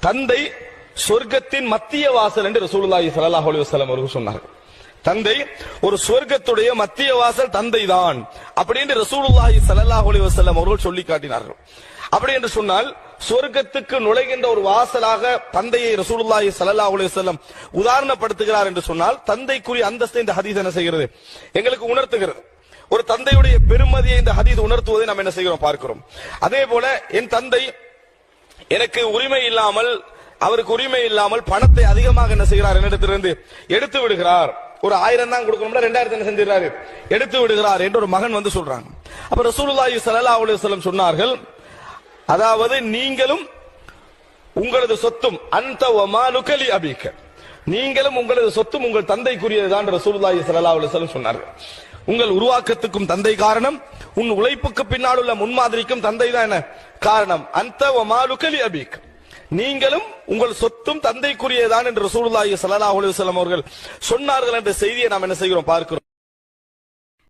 தந்தை சொர்க்கத்தின் மத்திய வாசல் என்று ரசூலுல்லாஹி ஸல்லல்லாஹு அலைஹி வஸல்லம் அவர்கள் சொன்னார்கள். தந்தை ஒரு சொர்க்கத்துடைய மத்திய வாசல் தந்தை தான் அப்படி என்று ரசூலுல்லாஹி ஸல்லல்லாஹு அலைஹி வஸல்லம் அவர்கள் சொல்லி காட்டினார்கள். அப்படி என்று சொன்னால் சொர்க்கத்துக்கு நுழைகின்ற ஒரு வாசலாக தந்தையை ரசூலுல்லாஹி ஸல்லல்லாஹு அலைஹி வஸல்லம் உதாரணப்படுத்துகிறார் என்று சொன்னால் தந்தைக்குரிய அந்தஸ்தை இந்த ஹதீஸ் என்ன செய்கிறது, எங்களுக்கு உணர்த்துகிறது. ஒரு தந்தையுடைய பெருமதியை இந்த ஹதீஸ் உணர்த்துவதை நாம் என்ன செய்கிறோம் பார்க்கிறோம். அதே போல என் தந்தை எனக்கு உரிமை இல்லாமல், அவருக்கு உரிமை இல்லாமல் பணத்தை அதிகமாக என்ன செய்கிறார், என்னிடத்திலிருந்து எடுத்து விடுகிறார். ஒரு 1000 தான் கொடுக்கணும்னா 2000 என்ன செஞ்சிடறாரு, எடுத்து விடுகிறார் என்று ஒரு மகன் வந்து சொல்றாங்க. அப்ப ரசூலுல்லாஹி ஸல்லல்லாஹு அலைஹி வஸல்லம் சொன்னார்கள், அதாவது நீங்களும் உங்களது சொத்தும் அந்த வமாலுக லி அபீக, நீங்களும் உங்களது சொத்தும் உங்கள் தந்தைக்குரியதுதான் ரசூலுல்லாஹி ஸல்லல்லாஹு அலைஹி வஸல்லம் சொன்னார்கள். உங்கள் உருவாக்கத்துக்கும் தந்தை காரணம், உன் உழைப்புக்கு பின்னால் உள்ள முன்மாதிரிக்கும் தந்தை தான் என்ன காரணம். அந்த வமாலுக லி அபீக, நீங்களும் உங்கள் சொத்தும் தந்தைக்குரியதான் என்று ரசூலுல்லாஹி ஸல்லல்லாஹு அலைஹி வஸல்லம் அவர்கள் சொன்னார்கள் என்ற செய்தியை நாம் என்ன செய்கிறோம் பார்க்கிறோம்.